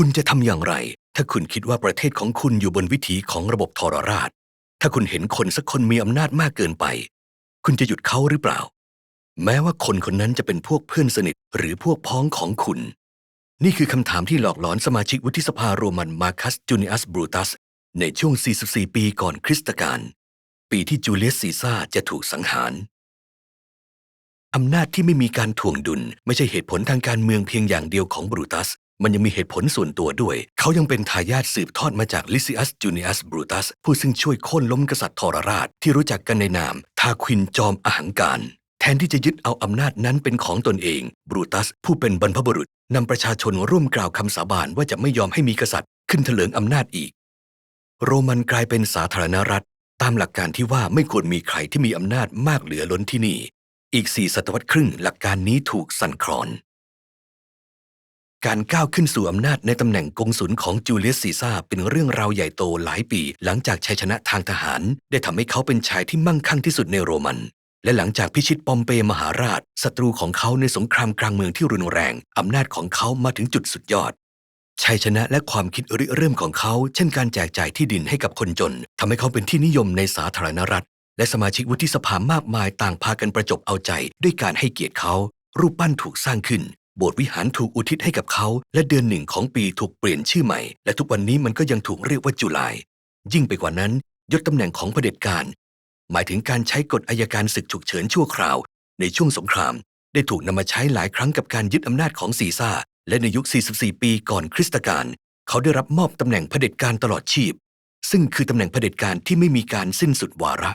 คุณจะทำอย่างไรถ้าคุณคิดว่าประเทศของคุณอยู่บนวิถีของระบบทรราชถ้าคุณเห็นคนสักคนมีอำนาจมากเกินไปคุณจะหยุดเขาหรือเปล่าแม้ว่าคนคนนั้นจะเป็นพวกเพื่อนสนิทหรือพวกพ้องของคุณนี่คือคำถามที่หลอกหลอนสมาชิกวุฒิสภาโรมันมาคัสจูเนียสบรูตัสในช่วง 44 ปีก่อนคริสตกาลปีที่จูเลียสซีซ่าจะถูกสังหารอำนาจที่ไม่มีการถ่วงดุลไม่ใช่เหตุผลทางการเมืองเพียงอย่างเดียวของบรูตัสมันยังมีเหตุผลส่วนตัวด้วยเขายังเป็นทายาทสืบทอดมาจากลิซิอัสจูเนียสบรูตัสผู้ซึ่งช่วยโค่นล้มกษัตริย์ทรราชที่รู้จักกันในนามทาควินจอมอหังการแทนที่จะยึดเอาอำนาจนั้นเป็นของตนเองบรูตัสผู้เป็นบรรพบุรุษนำประชาชนร่วมกล่าวคำสาบานว่าจะไม่ยอมให้มีกษัตริย์ขึ้นเถลิงอำนาจอีกโรมันกลายเป็นสาธารณรัฐตามหลักการที่ว่าไม่ควรมีใครที่มีอำนาจมากเหลือล้นที่นี่อีก4 ศตวรรษครึ่งหลักการนี้ถูกสั่นคลอนการก้าวขึ้นสู่อำนาจในตำแหน่งกงสุลของจูเลียสซีซ่าเป็นเรื่องราวใหญ่โตหลายปีหลังจากชัยชนะทางทหารได้ทำให้เขาเป็นชายที่มั่งคั่งที่สุดในโรมันและหลังจากพิชิตปอมเปมหาราชศัตรูของเขาในสงครามกลางเมืองที่รุนแรงอำนาจของเขามาถึงจุดสุดยอดชัยชนะและความคิดริเริ่มของเขาเช่นการแจกจ่ายที่ดินให้กับคนจนทำให้เขาเป็นที่นิยมในสาธารณรัฐและสมาชิกวุฒิสภามากมายต่างพากันประจบเอาใจด้วยการให้เกียรติเขารูปปั้นถูกสร้างขึ้นโบสถ์วิหารถูกอุทิศให้กับเขาและเดือนหนึ่งของปีถูกเปลี่ยนชื่อใหม่และทุกวันนี้มันก็ยังถูกเรียกว่าจุลายยิ่งไปกว่านั้นยศตำแหน่งของเผด็จการหมายถึงการใช้กฎอัยการศึกฉุกเฉินชั่วคราวในช่วงสงครามได้ถูกนำมาใช้หลายครั้งกับการยึดอำนาจของซีซ่าและในยุค 44 ปีก่อนคริสตกาลเขาได้รับมอบตำแหน่งเผด็จการตลอดชีพซึ่งคือตำแหน่งเผด็จการที่ไม่มีการสิ้นสุดวาระ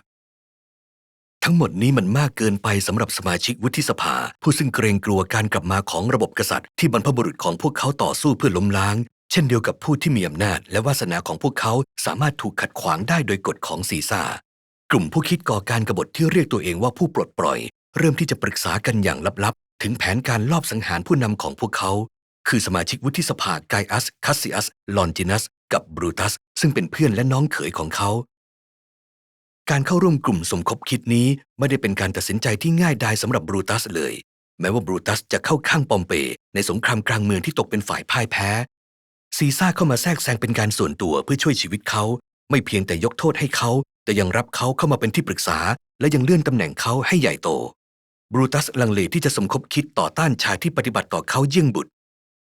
ทั้งหมดนี้มันมากเกินไปสำหรับสมาชิกวุฒิสภาผู้ซึ่งเกรงกลัวการกลับมาของระบบกษัตริย์ที่บรรพบุรุษของพวกเขาต่อสู้เพื่อล้มล้างเช่นเดียวกับผู้ที่มีอำนาจและวาสนาของพวกเขาสามารถถูกขัดขวางได้โดยกฎของซีซ่ากลุ่มผู้คิดก่อการกบฏที่เรียกตัวเองว่าผู้ปลดปล่อยเริ่มที่จะปรึกษากันอย่างลับๆถึงแผนการลอบสังหารผู้นำของพวกเขาคือสมาชิกวุฒิสภาไกอัสคัสซิอัสลอนจินัสกับบรูตัสซึ่งเป็นเพื่อนและน้องเขยของเขาการเข้าร่วมกลุ่มสมคบคิดนี้ไม่ได้เป็นการตัดสินใจที่ง่ายดายสำหรับบรูตัสเลยแม้ว่าบรูตัสจะเข้าข้างปอมเปในสงครามกลางเมืองที่ตกเป็นฝ่ายพ่ายแพ้ซีซ่าเข้ามาแทรกแซงเป็นการส่วนตัวเพื่อช่วยชีวิตเขาไม่เพียงแต่ยกโทษให้เขาแต่ยังรับเขาเข้ามาเป็นที่ปรึกษาและยังเลื่อนตำแหน่งเขาให้ใหญ่โตบรูตัสลังเลที่จะสมคบคิดต่อต้านชายที่ปฏิบัติต่อเขาเยี่ยงบุตร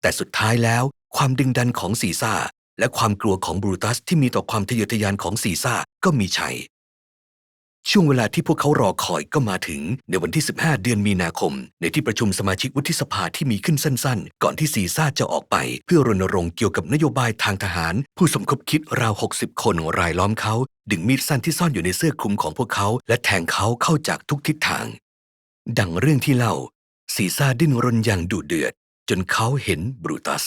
แต่สุดท้ายแล้วความดึงดันของซีซ่าและความกลัวของบรูตัสที่มีต่อความทะเยอทะยานของซีซ่าก็มีชัยช่วงเวลาที่พวกเขารอคอยก็มาถึงในวันที่ 15 เดือนมีนาคมในที่ประชุมสมาชิกวุฒิสภาที่มีขึ้นสั้นๆก่อนที่ซีซ่าจะออกไปเพื่อรณรงค์เกี่ยวกับนโยบายทางทหารผู้สมคบคิดราว 60 คนรายล้อมเขาดึงมีดสั้นที่ซ่อนอยู่ในเสื้อคลุมของพวกเขาและแทงเขาเข้าจากทุกทิศทางดังเรื่องที่เล่าซีซ่าดิ้นรนอย่างดุเดือดจนเขาเห็นบรูตัส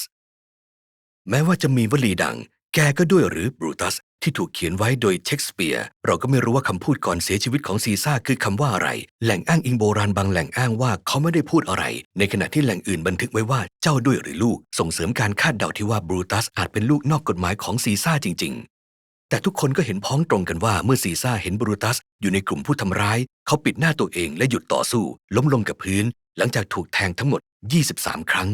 แม้ว่าจะมีวลีดังแกก็ด้วยหรือบรูตัสที่ถูกเขียนไว้โดยเชคสเปียร์เราก็ไม่รู้ว่าคำพูดก่อนเสียชีวิตของซีซ่าคือคำว่าอะไรแหล่งอ้างอิงโบราณบางแหล่งอ้างว่าเขาไม่ได้พูดอะไรในขณะที่แหล่งอื่นบันทึกไว้ว่าเจ้าด้วยหรือลูกส่งเสริมการคาดเดาที่ว่าบรูตัสอาจเป็นลูกนอกกฎหมายของซีซ่าจริงๆแต่ทุกคนก็เห็นพ้องตรงกันว่าเมื่อซีซ่าเห็นบรูตัสอยู่ในกลุ่มผู้ทำร้ายเขาปิดหน้าตัวเองและหยุดต่อสู้ล้มลงกับพื้นหลังจากถูกแทงทั้งหมด23 ครั้ง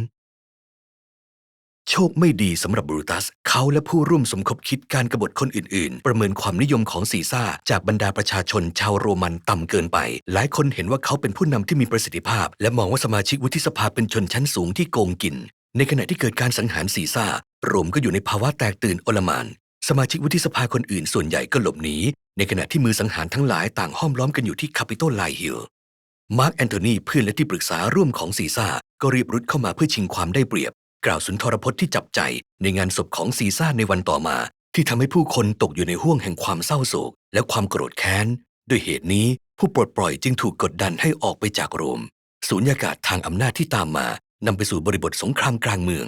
โชคไม่ดีสำหรับบรูตัสเขาและผู้ร่วมสมคบคิดการกบฏคนอื่นๆประเมินความนิยมของซีซ่าจากบรรดาประชาชนชาวโรมันต่ำเกินไปหลายคนเห็นว่าเขาเป็นผู้นำที่มีประสิทธิภาพและมองว่าสมาชิกวุฒิสภาเป็นชนชั้นสูงที่โกงกินในขณะที่เกิดการสังหารซีซ่าโรมก็อยู่ในภาวะแตกตื่นโอลหม่านสมาชิกวุฒิสภาคนอื่นส่วนใหญ่ก็หลบหนีในขณะที่มือสังหารทั้งหลายต่างห้อมล้อมกันอยู่ที่คาปิโตลไลฮิลมาร์คแอนโทนีเพื่อนและที่ปรึกษาร่วมของซีซ่าก็รีบรุดเข้ามาเพื่อชิงความได้เปรียบกล่าวสุนทรพจน์ที่จับใจในงานศพของซีซ่าในวันต่อมาที่ทำให้ผู้คนตกอยู่ในห้วงแห่งความเศร้าโศกและความโกรธแค้นด้วยเหตุนี้ผู้ปลดปล่อยจึงถูกกดดันให้ออกไปจากโรมสูญญากาศทางอำนาจที่ตามมานำไปสู่บริบทสงครามกลางเมือง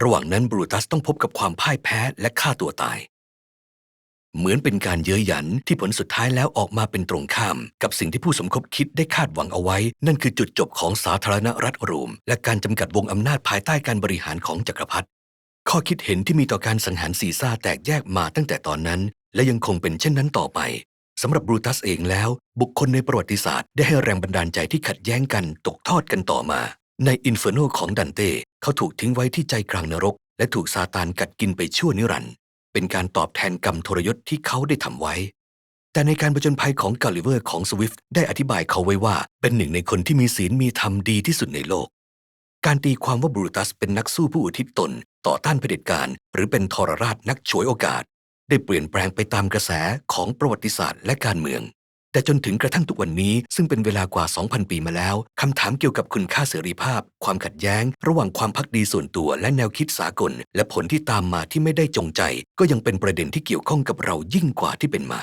ระหว่างนั้นบรูตัสต้องพบกับความพ่ายแพ้และฆ่าตัวตายเหมือนเป็นการเย้ยหยันที่ผลสุดท้ายแล้วออกมาเป็นตรงข้ามกับสิ่งที่ผู้สมคบคิดได้คาดหวังเอาไว้นั่นคือจุดจบของสาธารณรัฐโรมและการจำกัดวงอำนาจภายใต้การบริหารของจักรพรรดิข้อคิดเห็นที่มีต่อการสังหารซีซ่าแตกแยกมาตั้งแต่ตอนนั้นและยังคงเป็นเช่นนั้นต่อไปสำหรับบรูตัสเองแล้วบุคคลในประวัติศาสตร์ได้ให้แรงบันดาลใจที่ขัดแย้งกันตกทอดกันต่อมาในอินเฟอร์โนของดันเต้เขาถูกทิ้งไว้ที่ใจกลางนรก และถูกซาตานกัดกินไปชั่วนิรันดร์เป็นการตอบแทนกรรมทรยศที่เขาได้ทำไว้แต่ในการผจญภัยของกัลลิเวอร์ของสวิฟต์ได้อธิบายเขาไว้ว่าเป็นหนึ่งในคนที่มีศีลมีธรรมดีที่สุดในโลกการตีความว่าบรูตัสเป็นนักสู้ผู้อุทิศตนต่อต้านเผด็จการหรือเป็นทรราชนักฉวยโอกาสได้เปลี่ยนแปลงไปตามกระแสของประวัติศาสตร์และการเมืองแต่จนถึงกระทั่งทุกวันนี้ซึ่งเป็นเวลากว่า 2,000 ปีมาแล้วคำถามเกี่ยวกับคุณค่าเสรีภาพความขัดแย้งระหว่างความภักดีส่วนตัวและแนวคิดสากลและผลที่ตามมาที่ไม่ได้จงใจก็ยังเป็นประเด็นที่เกี่ยวข้องกับเรายิ่งกว่าที่เป็นมา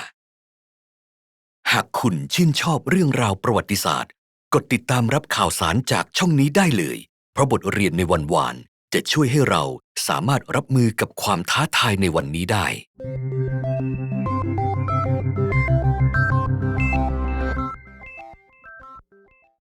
หากคุณชื่นชอบเรื่องราวประวัติศาสตร์กดติดตามรับข่าวสารจากช่องนี้ได้เลยเพราะบทเรียนในวันวานจะช่วยให้เราสามารถรับมือกับความท้าทายในวันนี้ได้